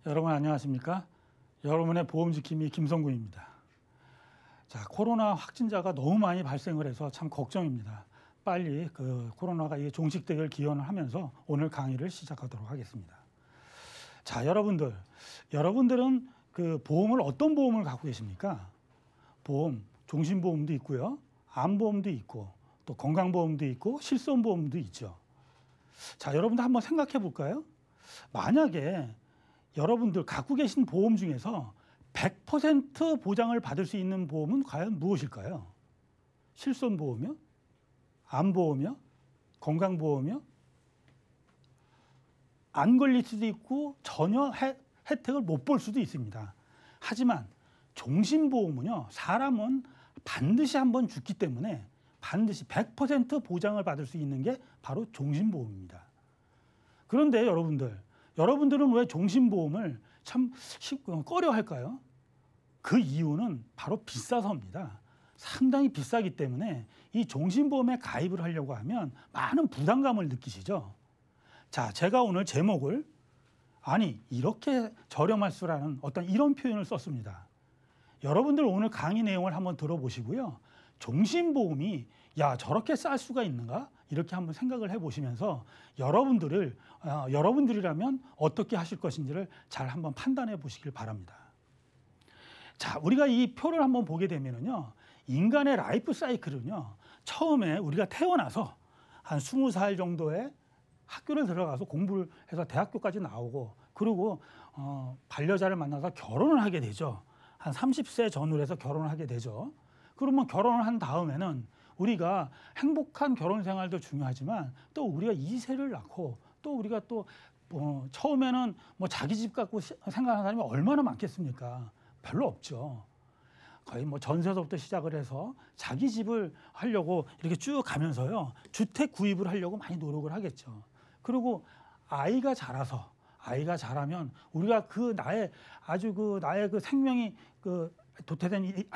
여러분 안녕하십니까? 여러분의 보험지킴이 김성구입니다. 자, 코로나 확진자가 너무 많이 발생을 해서 참 걱정입니다. 빨리 코로나가 종식되길 기원을 하면서 오늘 강의를 시작하도록 하겠습니다. 자, 여러분들은 보험을 어떤 보험을 갖고 계십니까? 보험, 종신보험도 있고요, 암보험도 있고, 또 건강보험도 있고, 실손보험도 있죠. 자, 여러분들 한번 생각해 볼까요? 만약에 여러분들 갖고 계신 보험 중에서 100% 보장을 받을 수 있는 보험은 과연 무엇일까요? 실손보험이요? 암보험이요? 건강보험이요? 안 걸릴 수도 있고 전혀 혜택을 못 볼 수도 있습니다. 하지만 종신보험은요, 사람은 반드시 한번 죽기 때문에 반드시 100% 보장을 받을 수 있는 게 바로 종신보험입니다. 그런데 여러분들은 왜 종신보험을 참 꺼려할까요? 그 이유는 바로 비싸서입니다. 상당히 비싸기 때문에 이 종신보험에 가입을 하려고 하면 많은 부담감을 느끼시죠. 자, 제가 오늘 제목을 이렇게 저렴할 수라는 어떤 이런 표현을 썼습니다. 여러분들 오늘 강의 내용을 한번 들어보시고요. 종신보험이 저렇게 쌀 수가 있는가? 이렇게 한번 생각을 해보시면서 여러분들이라면 어떻게 하실 것인지를 잘 한번 판단해 보시길 바랍니다. 자, 우리가 이 표를 한번 보게 되면은요, 인간의 라이프 사이클은요, 처음에 우리가 태어나서 한 20살 정도에 학교를 들어가서 공부를 해서 대학교까지 나오고, 그리고 반려자를 만나서 결혼을 하게 되죠. 한 30세 전후로 해서 결혼을 하게 되죠. 그러면 결혼을 한 다음에는 우리가 행복한 결혼 생활도 중요하지만 또 우리가 2세를 낳고 또 우리가 처음에는 자기 집 갖고 생각하는 사람이 얼마나 많겠습니까? 별로 없죠. 거의 전세서부터 시작을 해서 자기 집을 하려고 이렇게 쭉 가면서요, 주택 구입을 하려고 많이 노력을 하겠죠. 그리고 아이가 자라면 우리가 나의 생명이 도태된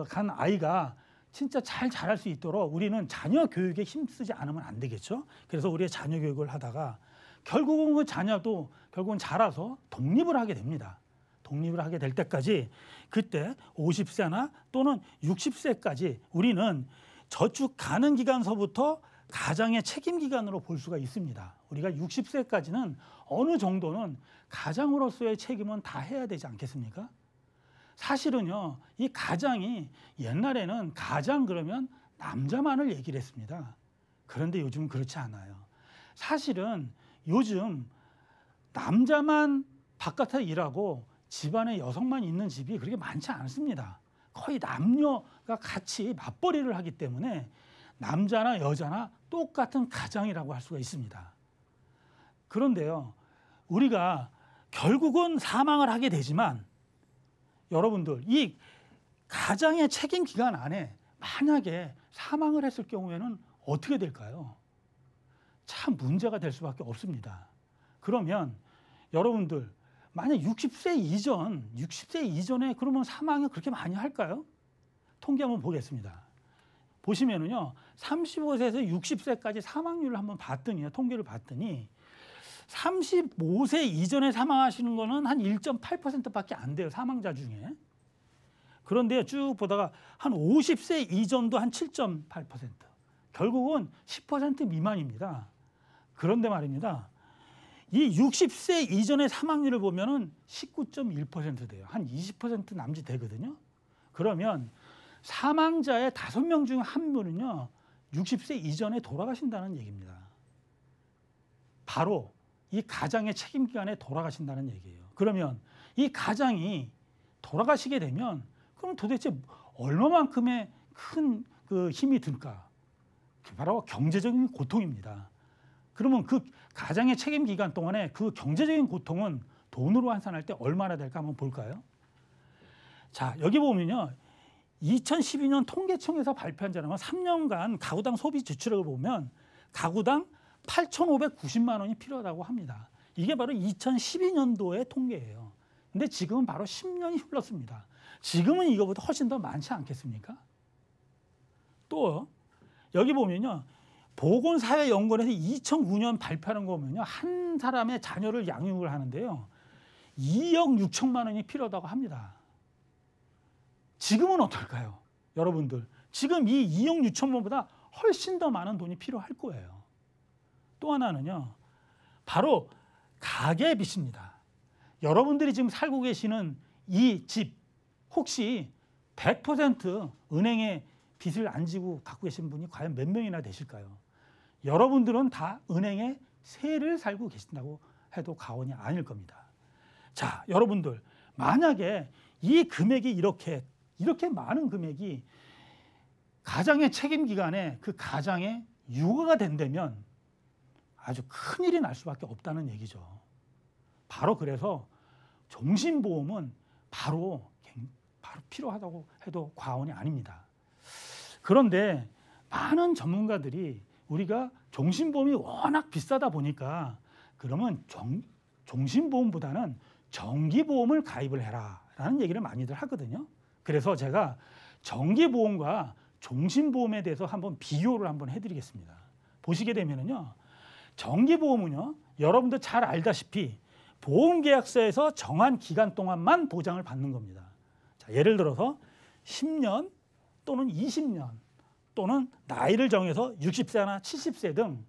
간 아이가 진짜 잘 자랄 수 있도록 우리는 자녀 교육에 힘쓰지 않으면 안 되겠죠. 그래서 우리의 자녀 교육을 하다가 결국은 그 자녀도 결국은 자라서 독립을 하게 됩니다. 독립을 하게 될 때까지, 그때 50세나 또는 60세까지 우리는 저축 가능 기간서부터 가장의 책임 기간으로 볼 수가 있습니다. 우리가 60세까지는 어느 정도는 가장으로서의 책임은 다 해야 되지 않겠습니까? 사실은요, 이 가장이 옛날에는 가장 그러면 남자만을 얘기를 했습니다. 그런데 요즘은 그렇지 않아요. 사실은 요즘 남자만 바깥에 일하고 집안에 여성만 있는 집이 그렇게 많지 않습니다. 거의 남녀가 같이 맞벌이를 하기 때문에 남자나 여자나 똑같은 가장이라고 할 수가 있습니다. 그런데요, 우리가 결국은 사망을 하게 되지만 여러분들, 이 가장의 책임 기간 안에 만약에 사망을 했을 경우에는 어떻게 될까요? 참 문제가 될 수밖에 없습니다. 그러면 여러분들, 만약 60세 이전에 그러면 사망이 그렇게 많이 할까요? 통계 한번 보겠습니다. 보시면은요, 35세에서 60세까지 사망률을 한번 통계를 봤더니 35세 이전에 사망하시는 거는 한 1.8%밖에 안 돼요, 사망자 중에. 그런데 쭉 보다가 한 50세 이전도 한 7.8%, 결국은 10% 미만입니다. 그런데 말입니다, 이 60세 이전의 사망률을 보면은 19.1% 돼요. 한 20% 남짓 되거든요. 그러면 사망자의 5명 중 1분은요 60세 이전에 돌아가신다는 얘기입니다. 바로 이 가장의 책임 기간에 돌아가신다는 얘기예요. 그러면 이 가장이 돌아가시게 되면 그럼 도대체 얼마만큼의 큰 힘이 들까? 바로 경제적인 고통입니다. 그러면 그 가장의 책임 기간 동안에 그 경제적인 고통은 돈으로 환산할 때 얼마나 될까 한번 볼까요? 자, 여기 보면요, 2012년 통계청에서 발표한 자료는 3년간 가구당 소비 지출액을 보면 가구당 8,590만 원이 필요하다고 합니다. 이게 바로 2012년도의 통계예요. 근데 지금은 바로 10년이 흘렀습니다. 지금은 이거보다 훨씬 더 많지 않겠습니까? 또 여기 보면요, 보건사회연구원에서 2009년 발표하는 거 보면요, 한 사람의 자녀를 양육을 하는데요, 2억 6천만 원이 필요하다고 합니다. 지금은 어떨까요? 여러분들 지금 이 2억 6천만 원보다 훨씬 더 많은 돈이 필요할 거예요. 또 하나는요. 바로 가계빚입니다. 여러분들이 지금 살고 계시는 이 집 혹시 100% 은행에 빚을 안 지고 갖고 계신 분이 과연 몇 명이나 되실까요? 여러분들은 다 은행에 세를 살고 계신다고 해도 과언이 아닐 겁니다. 자, 여러분들 만약에 이 금액이 이렇게 많은 금액이 가장의 책임 기간에 그 가장의 유가가 된다면 아주 큰일이 날 수밖에 없다는 얘기죠. 바로 그래서 종신보험은 바로 필요하다고 해도 과언이 아닙니다. 그런데 많은 전문가들이 우리가 종신보험이 워낙 비싸다 보니까 그러면 종신보험보다는 정기보험을 가입을 해라 라는 얘기를 많이들 하거든요. 그래서 제가 정기보험과 종신보험에 대해서 한번 비교를 한번 해드리겠습니다. 보시게 되면요, 정기보험은요, 여러분도 잘 알다시피 보험계약서에서 정한 기간 동안만 보장을 받는 겁니다. 자, 예를 들어서 10년 또는 20년 또는 나이를 정해서 60세나 70세 등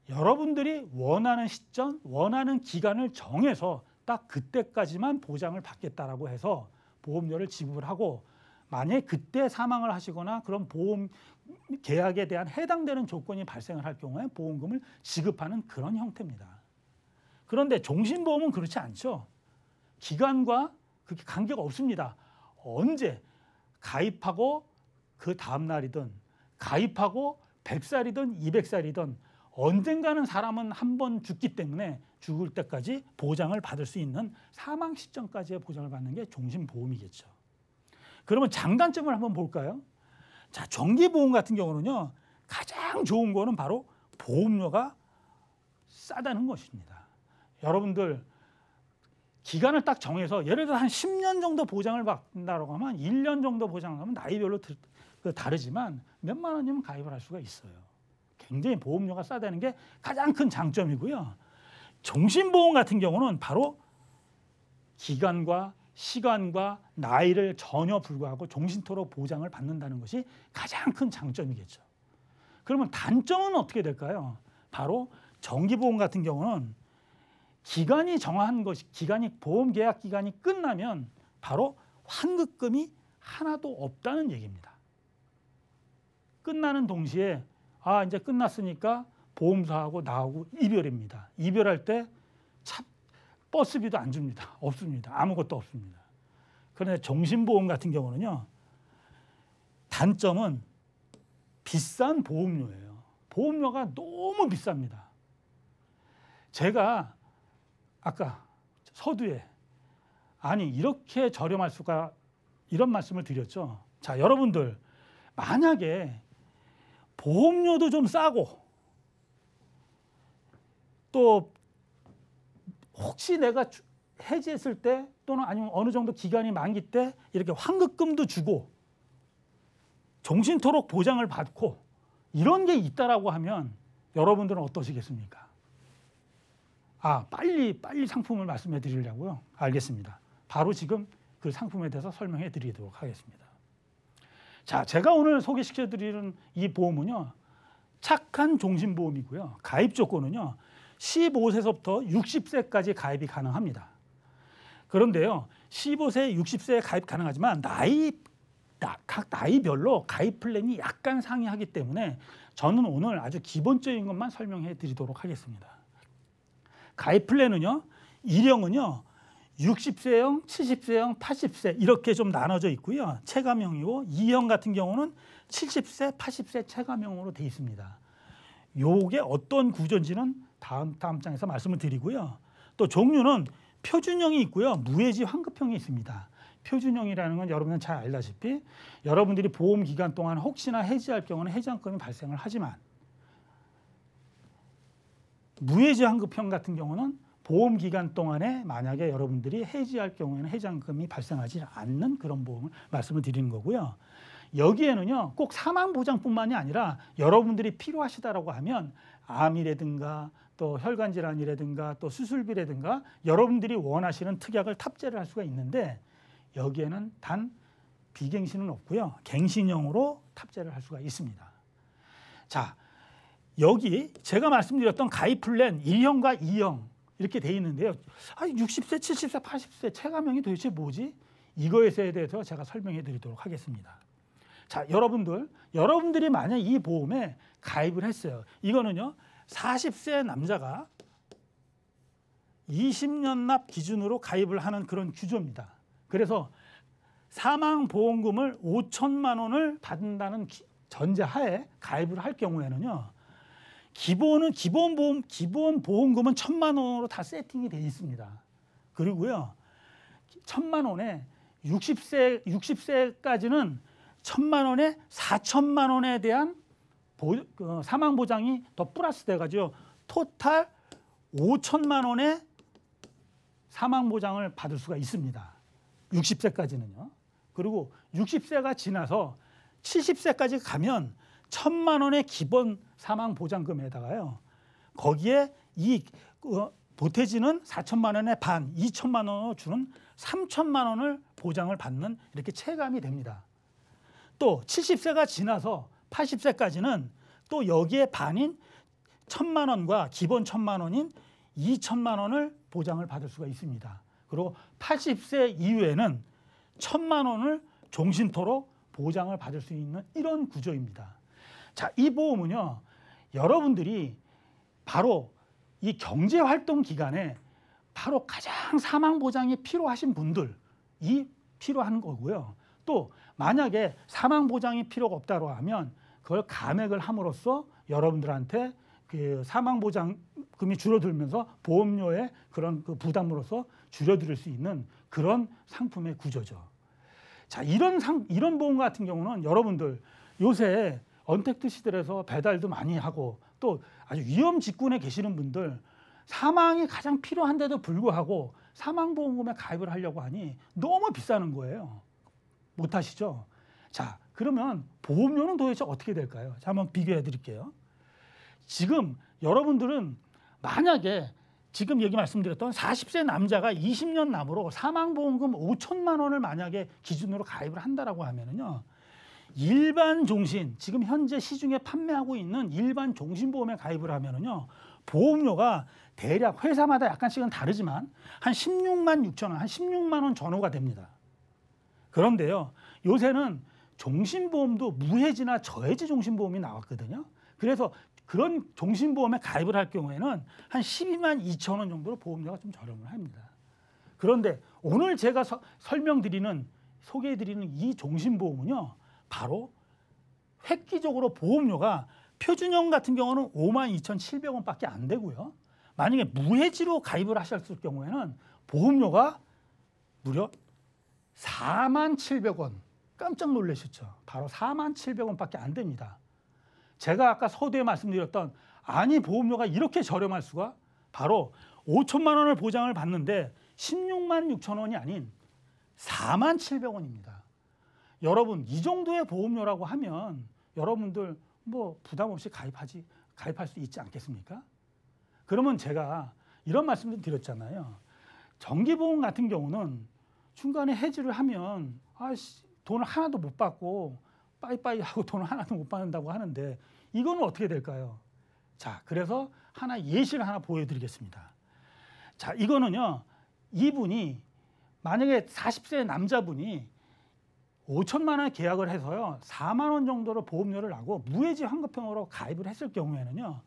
여러분들이 원하는 시점, 원하는 기간을 정해서 딱 그때까지만 보장을 받겠다라고 해서 보험료를 지급을 하고, 만약에 그때 사망을 하시거나 그런 보험 계약에 대한 해당되는 조건이 발생을 할 경우에 보험금을 지급하는 그런 형태입니다. 그런데 종신보험은 그렇지 않죠. 기간과 그렇게 관계가 없습니다. 언제 가입하고 그 다음 날이든 가입하고 100살이든 200살이든 언젠가는 사람은 한 번 죽기 때문에 죽을 때까지 보장을 받을 수 있는 사망 시점까지의 보장을 받는 게 종신보험이겠죠. 그러면 장단점을 한번 볼까요? 자, 정기보험 같은 경우는요, 가장 좋은 거는 바로 보험료가 싸다는 것입니다. 여러분들 기간을 딱 정해서 예를 들어 한 10년 정도 보장을 받는다고 하면 1년 정도 보장을 하면 나이별로 다르지만 몇만 원이면 가입을 할 수가 있어요. 굉장히 보험료가 싸다는 게 가장 큰 장점이고요. 종신보험 같은 경우는 바로 기간과 시간과 나이를 전혀 불구하고 종신토록 보장을 받는다는 것이 가장 큰 장점이겠죠. 그러면 단점은 어떻게 될까요? 바로 정기보험 같은 경우는 기간이 정한 것이 보험 계약 기간이 끝나면 바로 환급금이 하나도 없다는 얘기입니다. 끝나는 동시에 이제 끝났으니까 보험사하고 나하고 이별입니다. 이별할 때 버스비도 안 줍니다. 없습니다. 아무것도 없습니다. 그런데 종신보험 같은 경우는요, 단점은 비싼 보험료예요. 보험료가 너무 비쌉니다. 제가 아까 서두에 이렇게 저렴할 수가, 이런 말씀을 드렸죠. 자, 여러분들 만약에 보험료도 좀 싸고 또 혹시 내가 해지했을 때 또는 아니면 어느 정도 기간이 만기 때 이렇게 환급금도 주고 종신토록 보장을 받고 이런 게 있다라고 하면 여러분들은 어떠시겠습니까? 빨리 상품을 말씀해 드리려고요. 알겠습니다. 바로 지금 그 상품에 대해서 설명해 드리도록 하겠습니다. 자, 제가 오늘 소개시켜 드리는 이 보험은요, 착한 종신보험이고요. 가입 조건은요, 15세서부터 60세까지 가입이 가능합니다. 그런데요, 15세, 60세에 가입 가능하지만 각 나이별로 가입 플랜이 약간 상이하기 때문에 저는 오늘 아주 기본적인 것만 설명해 드리도록 하겠습니다. 가입 플랜은요, 1형은요 60세형, 70세형, 80세 이렇게 좀 나눠져 있고요. 체감형이고 2형 같은 경우는 70세, 80세 체감형으로 되어 있습니다. 요게 어떤 구조인지는 다음 장에서 말씀을 드리고요. 또 종류는 표준형이 있고요. 무해지 환급형이 있습니다. 표준형이라는 건 여러분은 잘 알다시피 여러분들이 보험 기간 동안 혹시나 해지할 경우는 해지환급이 발생을 하지만, 무해지 환급형 같은 경우는 보험 기간 동안에 만약에 여러분들이 해지할 경우에는 해지환급이 발생하지 않는 그런 보험을 말씀을 드리는 거고요. 여기에는요 꼭 사망보장뿐만이 아니라 여러분들이 필요하시다라고 하면 암이라든가 또 혈관질환이라든가 또 수술비라든가 여러분들이 원하시는 특약을 탑재를 할 수가 있는데 여기에는 단 비갱신은 없고요. 갱신형으로 탑재를 할 수가 있습니다. 자, 여기 제가 말씀드렸던 가입 플랜 1형과 2형 이렇게 돼 있는데요. 60세, 70세, 80세 체감형이 도대체 뭐지? 이거에 대해서 제가 설명해 드리도록 하겠습니다. 자, 여러분들이 만약 이 보험에 가입을 했어요. 이거는요. 40세 남자가 20년 납 기준으로 가입을 하는 그런 규조입니다. 그래서 사망보험금을 5천만 원을 받는다는 전제하에 가입을 할 경우에는요. 기본 보험금은 1,000만 원으로 다 세팅이 되어 있습니다. 그리고요. 1,000만 원에 60세까지는 1,000만 원에 4천만 원에 대한 사망 보장이 더 플러스 돼 가지고 토탈 5천만 원의 사망 보장을 받을 수가 있습니다. 60세까지는요. 그리고 60세가 지나서 70세까지 가면 1,000만 원의 기본 사망 보장금에다가요. 거기에 이 보태지는 4천만 원의 반, 2천만 원으로 주는 3천만 원을 보장을 받는 이렇게 체감이 됩니다. 또 70세가 지나서 80세까지는 또 여기에 반인 1,000만 원과 기본 1,000만 원인 2천만 원을 보장을 받을 수가 있습니다. 그리고 80세 이후에는 1,000만 원을 종신토로 보장을 받을 수 있는 이런 구조입니다. 자, 이 보험은요. 여러분들이 바로 이 경제활동 기간에 바로 가장 사망 보장이 필요하신 분들이 필요한 거고요. 또 만약에 사망 보장이 필요가 없다고 하면 그걸 감액을 함으로써 여러분들한테 그 사망 보장금이 줄어들면서 보험료의 그런 그 부담으로서 줄여드릴 수 있는 그런 상품의 구조죠. 자, 이런 보험 같은 경우는 여러분들 요새 언택트 시대에서 배달도 많이 하고 또 아주 위험 직군에 계시는 분들 사망이 가장 필요한데도 불구하고 사망보험금에 가입을 하려고 하니 너무 비싸는 거예요. 못 하시죠? 자, 그러면 보험료는 도대체 어떻게 될까요? 자, 한번 비교해 드릴게요. 지금 여러분들은 만약에 지금 얘기 말씀드렸던 40세 남자가 20년 납으로 사망보험금 5천만 원을 만약에 기준으로 가입을 한다라고 하면은요. 일반 종신, 지금 현재 시중에 판매하고 있는 일반 종신보험에 가입을 하면은요. 보험료가 대략 회사마다 약간씩은 다르지만 한 16만 6천 원, 한 16만 원 전후가 됩니다. 그런데요. 요새는 종신보험도 무해지나 저해지 종신보험이 나왔거든요. 그래서 그런 종신보험에 가입을 할 경우에는 한 12만 2천 원 정도로 보험료가 좀 저렴을 합니다. 그런데 오늘 제가 소개해드리는 이 종신보험은요. 바로 획기적으로 보험료가 표준형 같은 경우는 5만 2,700원밖에 안 되고요. 만약에 무해지로 가입을 하셨을 경우에는 보험료가 무려 4만 700원. 깜짝 놀라셨죠? 바로 4만 700원밖에 안 됩니다. 제가 아까 서두에 말씀드렸던 아니 보험료가 이렇게 저렴할 수가 바로 5천만 원을 보장을 받는데 16만 6천 원이 아닌 4만 700원입니다. 여러분 이 정도의 보험료라고 하면 여러분들 뭐 부담 없이 가입할 수 있지 않겠습니까? 그러면 제가 이런 말씀을 드렸잖아요. 정기보험 같은 경우는 중간에 해지를 하면 돈을 하나도 못 받고 빠이빠이 하고 돈을 하나도 못 받는다고 하는데 이거는 어떻게 될까요? 자, 그래서 예시를 하나 보여드리겠습니다. 자, 이거는요. 이분이 만약에 40세 남자분이 5천만 원 계약을 해서요. 4만 원 정도로 보험료를 나고 무해지 환급형으로 가입을 했을 경우에는요.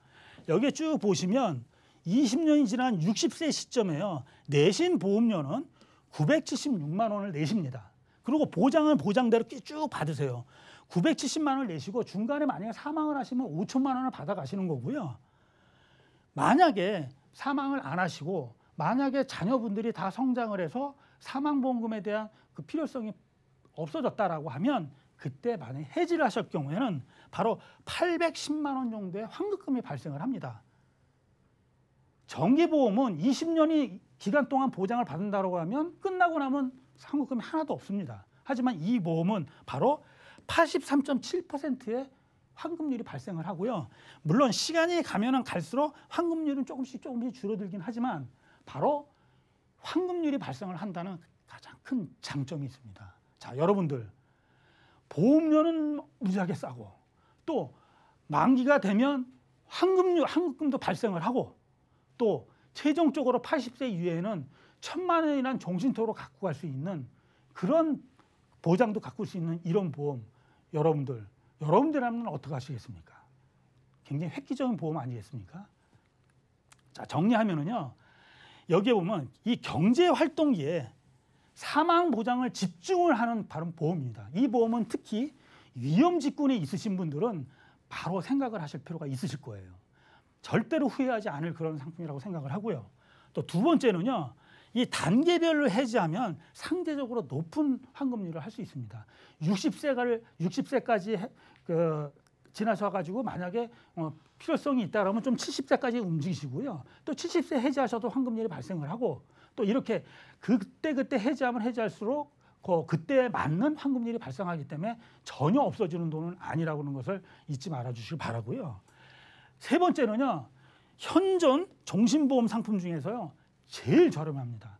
여기에 쭉 보시면 20년이 지난 60세 시점에요. 내신 보험료는 976만 원을 내십니다. 그리고 보장은 보장대로 쭉 받으세요. 970만 원을 내시고 중간에 만약에 사망을 하시면 5천만 원을 받아가시는 거고요. 만약에 사망을 안 하시고 만약에 자녀분들이 다 성장을 해서 사망보험금에 대한 그 필요성이 없어졌다라고 하면 그때 만약에 해지를 하실 경우에는 바로 810만 원 정도의 환급금이 발생을 합니다. 정기보험은 20년이 기간 동안 보장을 받는다고 하면 끝나고 나면 환급금이 하나도 없습니다. 하지만 이 보험은 바로 83.7%의 환급률이 발생을 하고요. 물론 시간이 가면은 갈수록 환급률은 조금씩 줄어들긴 하지만 바로 환급률이 발생을 한다는 가장 큰 장점이 있습니다. 자, 여러분들 보험료는 무지하게 싸고 또 만기가 되면 환급금도 발생을 하고 또 최종적으로 80세 이후에는 1,000만 원이라는 종신토로 갖고 갈 수 있는 그런 보장도 갖고 올 수 있는 이런 보험, 여러분들이라면 어떻게 하시겠습니까? 굉장히 획기적인 보험 아니겠습니까? 자, 정리하면은요, 여기에 보면 이 경제 활동기에 사망 보장을 집중을 하는 바로 보험입니다. 이 보험은 특히 위험 직군에 있으신 분들은 바로 생각을 하실 필요가 있으실 거예요. 절대로 후회하지 않을 그런 상품이라고 생각을 하고요. 또 두 번째는요, 이 단계별로 해지하면 상대적으로 높은 환급률을 할 수 있습니다. 60세까지 지나셔가지고 만약에 필요성이 있다 그러면 좀 70세까지 움직이시고요. 또 70세 해지하셔도 환급률이 발생을 하고 또 이렇게 그때 해지하면 해지할수록 그때에 맞는 환급률이 발생하기 때문에 전혀 없어지는 돈은 아니라고 하는 것을 잊지 말아 주시길 바라고요. 세 번째는요, 현존 종신보험 상품 중에서요 제일 저렴합니다.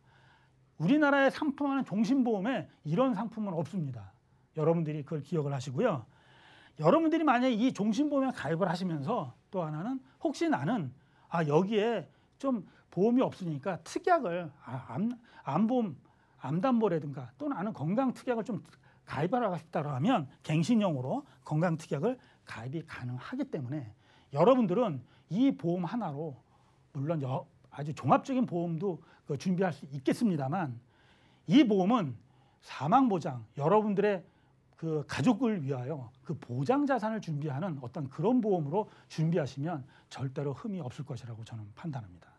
우리나라에 상품하는 종신보험에 이런 상품은 없습니다. 여러분들이 그걸 기억을 하시고요. 여러분들이 만약에 이 종신보험에 가입을 하시면서 또 하나는 혹시 나는 여기에 좀 보험이 없으니까 특약을 암보험, 암담보라든가 또 나는 건강특약을 좀 가입하고 싶다고 하면 갱신형으로 건강특약을 가입이 가능하기 때문에 여러분들은 이 보험 하나로 물론 아주 종합적인 보험도 준비할 수 있겠습니다만 이 보험은 사망보장, 여러분들의 그 가족을 위하여 그 보장 자산을 준비하는 어떤 그런 보험으로 준비하시면 절대로 흠이 없을 것이라고 저는 판단합니다.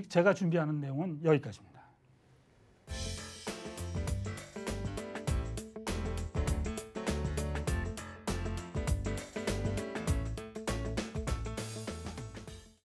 제가 준비하는 내용은 여기까지입니다.